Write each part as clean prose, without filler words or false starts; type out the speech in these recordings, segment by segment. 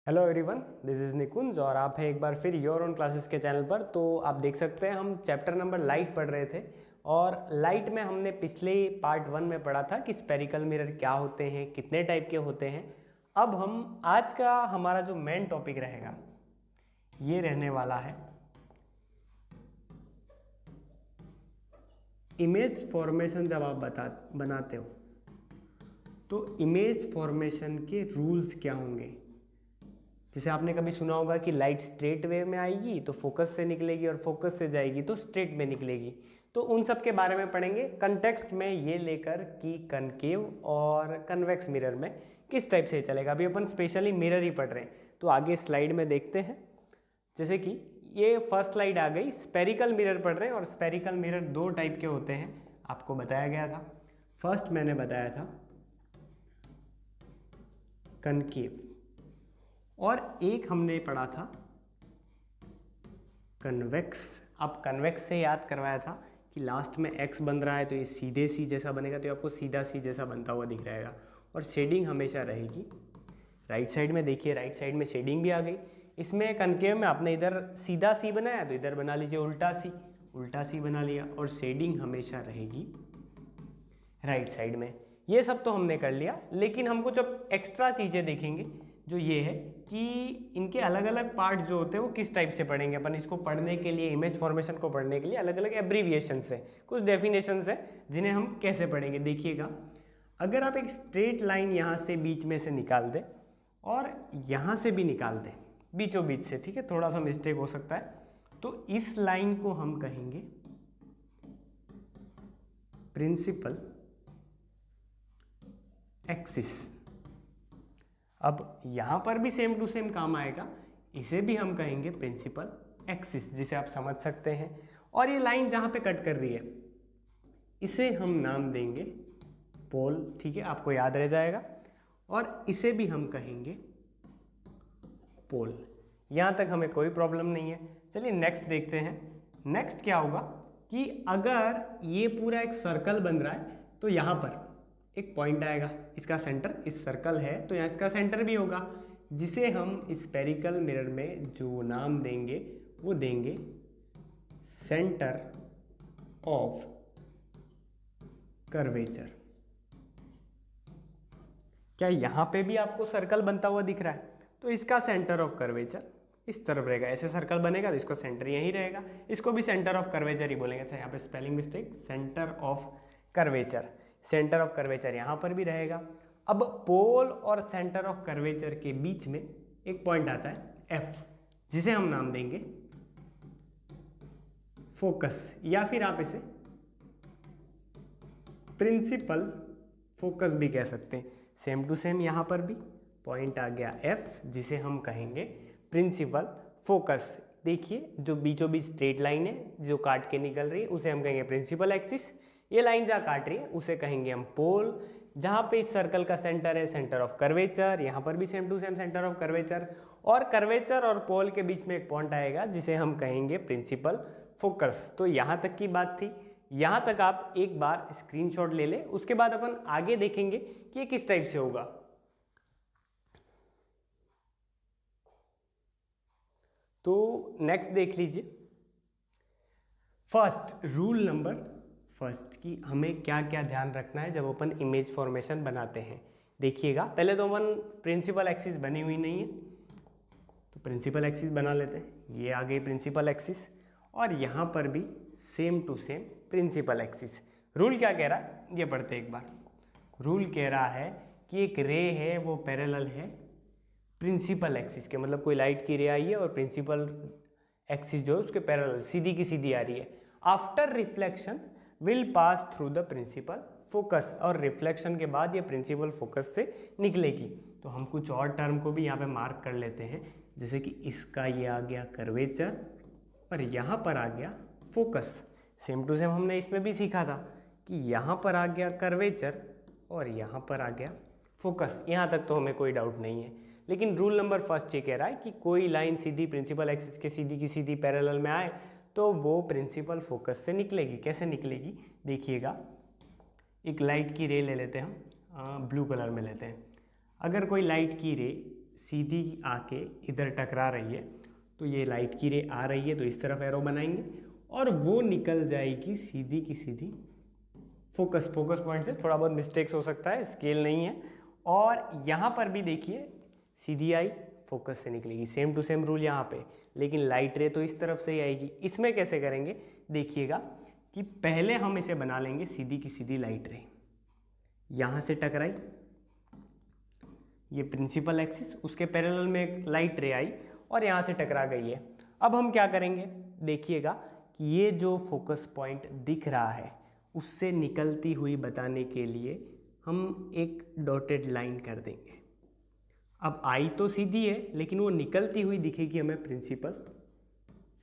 Hello everyone, this is निकुंज और आप हैं एक बार फिर योर ओन क्लासेस के चैनल पर। तो आप देख सकते हैं हम चैप्टर नंबर लाइट पढ़ रहे थे और लाइट में हमने पिछले पार्ट 1 में पढ़ा था कि स्पेरिकल मिरर क्या होते हैं, कितने टाइप के होते हैं। अब हम आज का हमारा जो मेन टॉपिक रहेगा ये रहने वाला है इमेज फॉर्मेशन। जब आप बनाते हो तो इमेज फॉर्मेशन के रूल्स क्या होंगे। जैसे आपने कभी सुना होगा कि लाइट स्ट्रेट वे में आएगी तो फोकस से निकलेगी और फोकस से जाएगी तो स्ट्रेट में निकलेगी। तो उन सब के बारे में पढ़ेंगे कंटेक्स्ट में ये लेकर कि कनकेव और कन्वेक्स मिरर में किस टाइप से चलेगा। अभी अपन स्पेशली मिरर ही पढ़ रहे हैं तो आगे स्लाइड में देखते हैं। जैसे कि ये फर्स्ट स्लाइड आ गई, स्पेरिकल मिरर पढ़ रहे हैं और स्पेरिकल मिरर दो टाइप के होते हैं, आपको बताया गया था। फर्स्ट मैंने बताया था कनकेव और एक हमने पढ़ा था कन्वेक्स। अब कन्वेक्स से याद करवाया था कि लास्ट में एक्स बन रहा है तो ये सीधे सी जैसा बनेगा, तो आपको सीधा सी जैसा बनता हुआ दिख रहेगा और शेडिंग हमेशा रहेगी। राइट साइड में देखिए, राइट साइड में शेडिंग भी आ गई। इसमें कनकेव में आपने इधर सीधा सी बनाया तो इधर बना लीजिए उल्टा सी बना लिया और शेडिंग हमेशा रहेगी राइट साइड में। ये सब तो हमने कर लिया, लेकिन हम कुछ अब एक्स्ट्रा चीज़ें देखेंगे जो ये है कि इनके अलग अलग पार्ट जो होते हैं वो किस टाइप से पढ़ेंगे अपन। इसको पढ़ने के लिए, इमेज फॉर्मेशन को पढ़ने के लिए अलग अलग एब्रीविएशंस है, कुछ डेफिनेशंस है जिन्हें हम कैसे पढ़ेंगे। देखिएगा, अगर आप एक स्ट्रेट लाइन यहाँ से बीच में से निकाल दें और यहाँ से भी निकाल दें बीचों बीच से, ठीक है, थोड़ा सा मिस्टेक हो सकता है, तो इस लाइन को हम कहेंगे प्रिंसिपल एक्सिस। अब यहाँ पर भी सेम टू सेम काम आएगा, इसे भी हम कहेंगे प्रिंसिपल एक्सिस, जिसे आप समझ सकते हैं। और ये लाइन जहाँ पे कट कर रही है इसे हम नाम देंगे पोल, ठीक है, आपको याद रह जाएगा। और इसे भी हम कहेंगे पोल। यहाँ तक हमें कोई प्रॉब्लम नहीं है। चलिए नेक्स्ट देखते हैं। नेक्स्ट क्या होगा कि अगर ये पूरा एक सर्कल बन रहा है तो यहाँ पर एक पॉइंट आएगा, इसका सेंटर इस सर्कल है तो यहाँ इसका सेंटर भी होगा, जिसे हम स्पेरिकल मिरर में जो नाम देंगे वो देंगे सेंटर ऑफ कर्वेचर। क्या यहाँ पे भी आपको सर्कल बनता हुआ दिख रहा है? तो इसका सेंटर ऑफ कर्वेचर इस तरफ रहेगा। ऐसे सर्कल बनेगा तो इसका सेंटर यहीं रहेगा, इसको भी सेंटर ऑफ कर्वेचर ही बोलेंगे। अच्छा, यहाँ पे spelling mistake, centre of curvature, centre of curvature यहाँ पर भी रहेगा। अब पोल और सेंटर ऑफ कर्वेचर के बीच में एक पॉइंट आता है एफ, जिसे हम नाम देंगे फोकस, या फिर आप इसे प्रिंसिपल फोकस भी कह सकते हैं। सेम टू सेम यहाँ पर भी पॉइंट आ गया एफ, जिसे हम कहेंगे प्रिंसिपल फोकस। देखिए, जो बीचों बीच स्ट्रेट लाइन है जो काट के निकल रही है उसे हम कहेंगे प्रिंसिपल एक्सिस। ये लाइन जहाँ काट रही है उसे कहेंगे हम पोल। जहाँ पे इस सर्कल का सेंटर है सेंटर ऑफ कर्वेचर, यहाँ पर भी same to same center of curvature. और कर्वेचर और पोल के बीच में एक पॉइंट आएगा जिसे हम कहेंगे प्रिंसिपल फोकस। तो यहाँ तक की बात थी। यहाँ तक आप एक बार स्क्रीनशॉट ले लें, उसके बाद अपन आगे देखेंगे कि ये किस टाइप से होगा। तो नेक्स्ट देख लीजिए, फर्स्ट रूल नंबर फर्स्ट की हमें क्या क्या ध्यान रखना है जब अपन इमेज फॉर्मेशन बनाते हैं। देखिएगा, पहले तो अपन प्रिंसिपल एक्सिस बनी हुई नहीं है तो प्रिंसिपल एक्सिस बना लेते हैं। ये आ गई प्रिंसिपल एक्सिस और यहाँ पर भी same to same principal axis. Rule क्या कह रहा है ये पढ़ते एक बार। रूल कह रहा है कि एक रे है वो पैरेलल है प्रिंसिपल एक्सिस के, मतलब कोई लाइट की रे आई है और प्रिंसिपल एक्सिस जो है उसके पैरेलल सीधी की सीधी आ रही है। After reflection will pass through the principal focus, और रिफ्लेक्शन के बाद ये प्रिंसिपल फोकस से निकलेगी। तो हम कुछ और टर्म को भी यहाँ पे मार्क कर लेते हैं, जैसे कि इसका ये आ गया कर्वेचर और यहाँ पर आ गया फोकस। सेम टू सेम हमने इसमें भी सीखा था कि यहाँ पर आ गया कर्वेचर और यहाँ पर आ गया फोकस। यहाँ तक तो हमें कोई डाउट नहीं है। लेकिन रूल नंबर फर्स्ट ये कह रहा है कि कोई लाइन सीधी प्रिंसिपल एक्सिस के सीधी की सीधी पैरेलल में आए तो वो प्रिंसिपल फोकस से निकलेगी। कैसे निकलेगी देखिएगा, एक लाइट की रे ले लेते हैं हम, ब्लू कलर में लेते हैं। अगर कोई लाइट की रे सीधी आके इधर टकरा रही है, तो ये लाइट की रे आ रही है तो इस तरफ एरो बनाएंगे और वो निकल जाएगी सीधी की सीधी फोकस पॉइंट से। थोड़ा बहुत मिस्टेक्स हो सकता है, स्केल नहीं है। और यहाँ पर भी देखिए सीधी आई, फोकस से निकलेगी, सेम टू सेम रूल यहाँ पे, लेकिन लाइट रे तो इस तरफ से ही आएगी। इसमें कैसे करेंगे देखिएगा कि पहले हम इसे बना लेंगे सीधी की सीधी लाइट रे, यहाँ से टकराई, ये प्रिंसिपल एक्सिस, उसके पैरेलल में एक लाइट रे आई और यहाँ से टकरा गई है। अब हम क्या करेंगे देखिएगा कि ये जो फोकस पॉइंट दिख रहा है उससे निकलती हुई बताने के लिए हम एक डॉटेड लाइन कर देंगे। अब आई तो सीधी है लेकिन वो निकलती हुई दिखेगी हमें प्रिंसिपल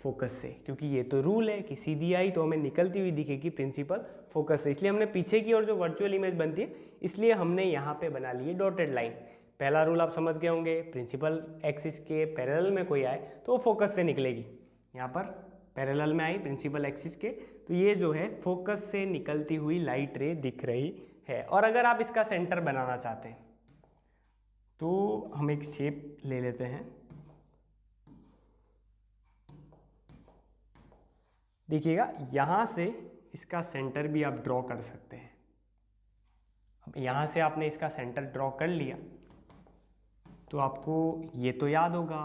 फोकस से, क्योंकि ये तो रूल है कि सीधी आई तो हमें निकलती हुई दिखेगी प्रिंसिपल फोकस से। इसलिए हमने पीछे की ओर जो वर्चुअल इमेज बनती है इसलिए हमने यहाँ पे बना ली है डॉटेड लाइन। पहला रूल आप समझ गए होंगे, प्रिंसिपल एक्सिस के पैरेलल में कोई आए तो वो फोकस से निकलेगी। यहाँ पर पैरेलल में आई प्रिंसिपल एक्सिस के, तो ये जो है फोकस से निकलती हुई लाइट रे दिख रही है। और अगर आप इसका सेंटर बनाना चाहते हैं तो हम एक शेप ले लेते हैं। देखिएगा यहाँ से इसका सेंटर भी आप ड्रॉ कर सकते हैं। अब यहाँ से आपने इसका सेंटर ड्रॉ कर लिया तो आपको ये तो याद होगा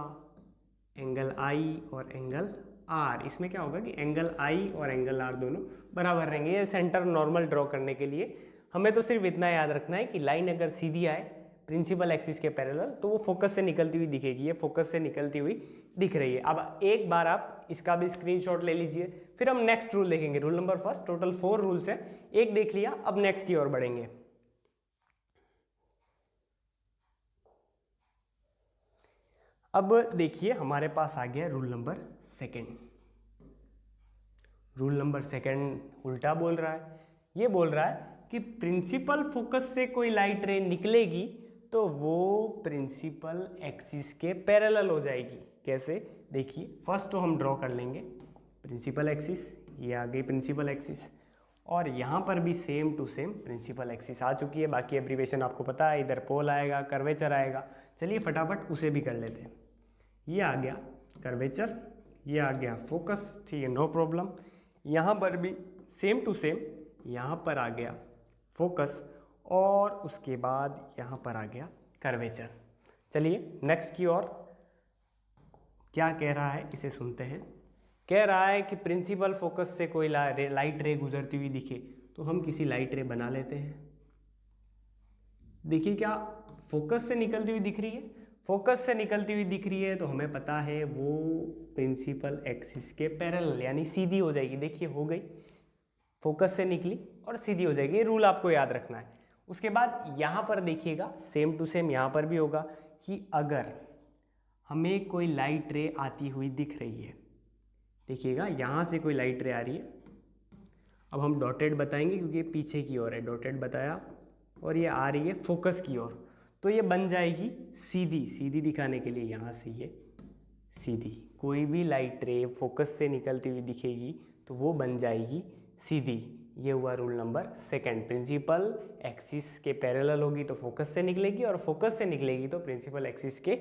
एंगल आई और एंगल आर। इसमें क्या होगा कि एंगल आई और एंगल आर दोनों बराबर रहेंगे। ये सेंटर नॉर्मल ड्रॉ करने के लिए हमें तो सिर्फ इतना याद रखना है कि लाइन अगर सीधी आए प्रिंसिपल एक्सिस के पैरेलल तो वो फोकस से निकलती हुई दिखेगी। ये फोकस से निकलती हुई दिख रही है। अब एक बार आप इसका भी स्क्रीनशॉट ले लीजिए, फिर हम नेक्स्ट रूल देखेंगे। Rule number first, total 4 rules हैं, एक देख लिया, अब नेक्स्ट की ओर बढ़ेंगे। अब देखिए हमारे पास आ गया rule number second. Rule number second उल्टा बोल रहा है, ये बोल रहा है कि प्रिंसिपल फोकस से कोई लाइट रे निकलेगी तो वो प्रिंसिपल एक्सिस के पैरेलल हो जाएगी। कैसे देखिए, फर्स्ट तो हम ड्रॉ कर लेंगे प्रिंसिपल एक्सिस, ये आ गई प्रिंसिपल एक्सिस, और यहाँ पर भी same to same principal axis आ चुकी है। बाकी एब्रीवेशन आपको पता है, इधर पोल आएगा, कर्वेचर आएगा। चलिए फटाफट उसे भी कर लेते हैं। ये आ गया कर्वेचर, ये आ गया फोकस, ठीक है, नो प्रॉब्लम। यहाँ पर भी सेम टू सेम, यहाँ पर आ गया फोकस और उसके बाद यहाँ पर आ गया कर्वेचर। चलिए नेक्स्ट की ओर क्या कह रहा है इसे सुनते हैं। कह रहा है कि प्रिंसिपल फोकस से कोई लाइट रे गुजरती हुई दिखे तो हम किसी लाइट रे बना लेते हैं। देखिए क्या फोकस से निकलती हुई दिख रही है, फोकस से निकलती हुई दिख रही है तो हमें पता है वो प्रिंसिपल एक्सिस के पैरेलल यानी सीधी हो जाएगी। देखिए हो गई, फोकस से निकली और सीधी हो जाएगी। ये रूल आपको याद रखना है। उसके बाद यहाँ पर देखिएगा सेम टू सेम यहाँ पर भी होगा कि अगर हमें कोई लाइट रे आती हुई दिख रही है, देखिएगा यहाँ से कोई लाइट रे आ रही है। अब हम डॉटेड बताएंगे क्योंकि ये पीछे की ओर है, डॉटेड बताया, और ये आ रही है फोकस की ओर, तो ये बन जाएगी सीधी। सीधी दिखाने के लिए यहाँ से ये सीधी, कोई भी लाइट रे फोकस से निकलती हुई दिखेगी तो वो बन जाएगी सीधी। ये हुआ rule number second. Principal axis के पैरेलल होगी तो फोकस से निकलेगी और फोकस से निकलेगी तो प्रिंसिपल एक्सिस के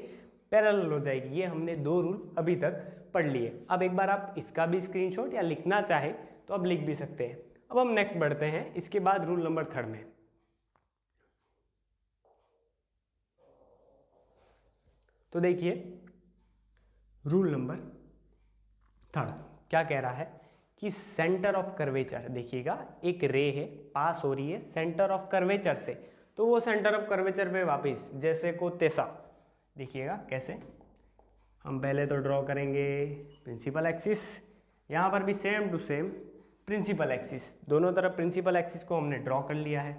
पैरेलल हो जाएगी। ये हमने 2 रूल अभी तक पढ़ लिए। अब एक बार आप इसका भी स्क्रीनशॉट या लिखना चाहे तो अब लिख भी सकते हैं। अब हम नेक्स्ट बढ़ते हैं, इसके बाद रूल नंबर 3 में। तो देखिए रूल नंबर 3 क्या कह रहा है कि सेंटर ऑफ कर्वेचर, देखिएगा एक रे है पास हो रही है सेंटर ऑफ कर्वेचर से, तो वो सेंटर ऑफ कर्वेचर पे वापस जैसे को तैसा। देखिएगा कैसे, हम पहले तो ड्रॉ करेंगे प्रिंसिपल एक्सिस, यहाँ पर भी same to same principal axis, दोनों तरफ प्रिंसिपल एक्सिस को हमने ड्रॉ कर लिया है।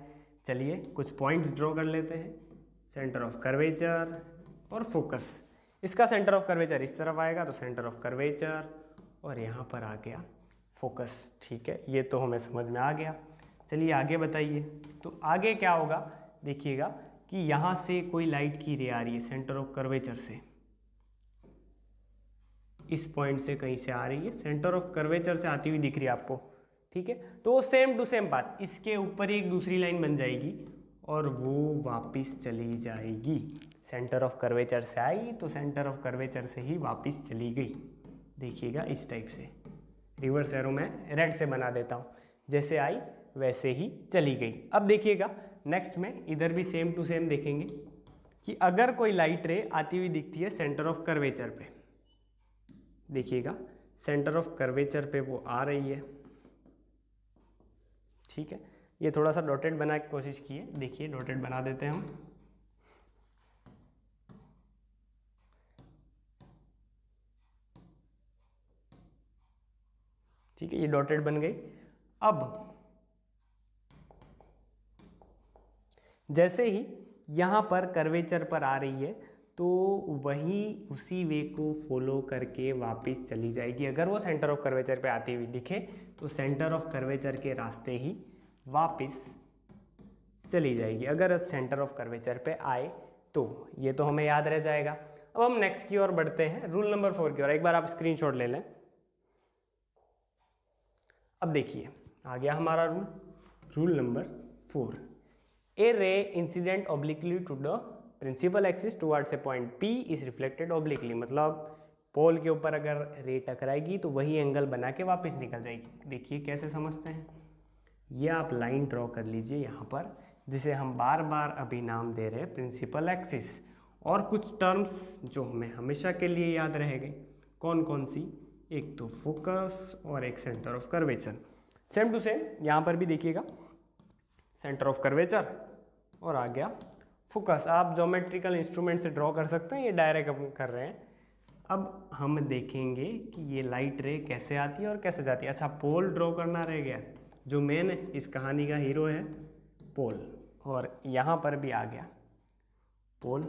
चलिए कुछ पॉइंट्स ड्रॉ कर लेते हैं, सेंटर ऑफ कर्वेचर और फोकस। इसका सेंटर ऑफ कर्वेचर इस तरफ आएगा तो सेंटर ऑफ कर्वेचर, और यहाँ पर आ गया फोकस। ठीक है, ये तो हमें समझ में आ गया। चलिए आगे बताइए, तो आगे क्या होगा देखिएगा कि यहाँ से कोई लाइट की रे आ रही है सेंटर ऑफ कर्वेचर से, इस पॉइंट से कहीं से आ रही है, सेंटर ऑफ कर्वेचर से आती हुई दिख रही है आपको। ठीक है, तो वो सेम टू सेम बात, इसके ऊपर ही एक दूसरी लाइन बन जाएगी और वो वापस चली जाएगी सेंटर ऑफ कर्वेचर से आई तो सेंटर ऑफ कर्वेचर से ही वापस चली गई। देखिएगा इस टाइप से, रिवर्स एरो में रेड से बना देता हूँ, जैसे आई वैसे ही चली गई। अब देखिएगा नेक्स्ट में इधर भी सेम टू सेम देखेंगे कि अगर कोई लाइट रे आती हुई दिखती है सेंटर ऑफ कर्वेचर पे, देखिएगा सेंटर ऑफ कर्वेचर पे वो आ रही है, ठीक है। ये थोड़ा सा डॉटेड बना के कोशिश किए, देखिए डॉटेड बना देते हैं हम, ठीक है, ये डॉटेड बन गई। अब जैसे ही यहाँ पर कर्वेचर पर आ रही है तो वही उसी वे को फॉलो करके वापस चली जाएगी। अगर वो सेंटर ऑफ कर्वेचर पे आती हुई दिखे तो सेंटर ऑफ कर्वेचर के रास्ते ही वापस चली जाएगी, अगर सेंटर ऑफ कर्वेचर पे आए तो। ये तो हमें याद रह जाएगा। अब हम नेक्स्ट की ओर बढ़ते हैं, रूल नंबर 4 की ओर। एक बार आप स्क्रीनशॉट ले लें। अब देखिए आ गया हमारा rule number 4। A ray incident obliquely to the principal axis towards a point P is reflected obliquely, मतलब पोल के ऊपर अगर रे टकराएगी तो वही एंगल बना के वापस निकल जाएगी। देखिए कैसे समझते हैं, ये आप लाइन ड्रॉ कर लीजिए यहाँ पर, जिसे हम बार बार अभी नाम दे रहे हैं प्रिंसिपल एक्सिस। और कुछ टर्म्स जो हमें हमेशा के लिए याद रहेंगे, कौन कौन सी, एक तो फोकस और एक center of curvature. Same to same यहाँ पर भी देखिएगा, सेंटर ऑफ कर्वेचर और आ गया फोकस। आप ज्योमेट्रिकल इंस्ट्रूमेंट से ड्रॉ कर सकते हैं, ये डायरेक्ट हम कर रहे हैं। अब हम देखेंगे कि ये लाइट रे कैसे आती है और कैसे जाती है। अच्छा, पोल ड्रॉ करना रह गया, जो मेन इस कहानी का हीरो है पोल, और यहाँ पर भी आ गया पोल,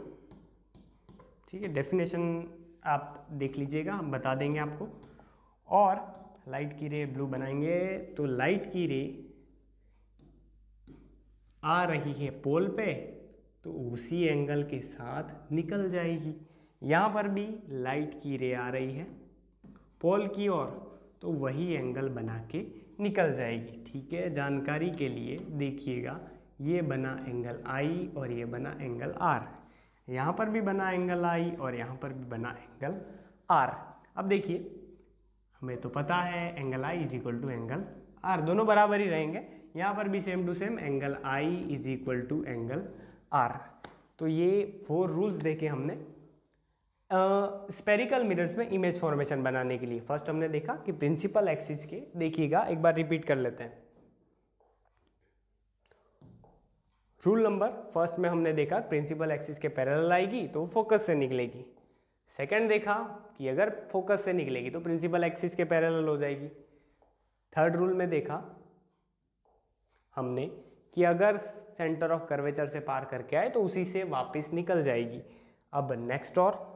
ठीक है। डेफिनेशन आप देख लीजिएगा, हम बता देंगे आपको। और लाइट की रे ब्लू बनाएंगे तो लाइट की रे आ रही है पोल पे तो उसी एंगल के साथ निकल जाएगी। यहाँ पर भी लाइट की रे आ रही है पोल की ओर तो वही एंगल बना के निकल जाएगी, ठीक है। जानकारी के लिए देखिएगा, ये बना एंगल I और ये बना एंगल R, यहाँ पर भी बना एंगल I और यहाँ पर भी बना एंगल R। अब देखिए हमें तो पता है angle I is equal to angle R, दोनों बराबर ही रहेंगे। यहाँ पर भी सेम टू सेम angle I is equal to angle R। तो ये 4 रूल्स देखे हमने स्पेरिकल मिरर्स में इमेज फॉर्मेशन बनाने के लिए। फर्स्ट हमने देखा कि प्रिंसिपल एक्सिस के, देखिएगा एक बार रिपीट कर लेते हैं। रूल नंबर फर्स्ट में हमने देखा प्रिंसिपल एक्सिस के पैरेलल आएगी तो फोकस से निकलेगी। सेकंड देखा कि अगर फोकस से निकलेगी तो प्रिंसिपल एक्सिस के पैरेलल हो जाएगी। थर्ड रूल में देखा हमने कि अगर सेंटर ऑफ कर्वेचर से पार करके आए तो उसी से वापस निकल जाएगी। अब नेक्स्ट और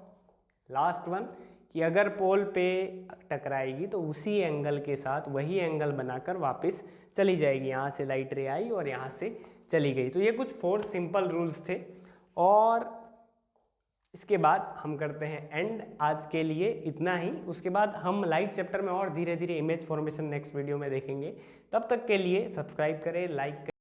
लास्ट वन कि अगर पोल पे टकराएगी तो उसी एंगल के साथ वही एंगल बनाकर वापस चली जाएगी। यहाँ से लाइट रे आई और यहाँ से चली गई। तो ये कुछ 4 सिंपल रूल्स थे और इसके बाद हम करते हैं एंड। आज के लिए इतना ही, उसके बाद हम लाइट चैप्टर में और धीरे धीरे इमेज फॉर्मेशन नेक्स्ट वीडियो में देखेंगे। तब तक के लिए सब्सक्राइब करें, लाइक करें।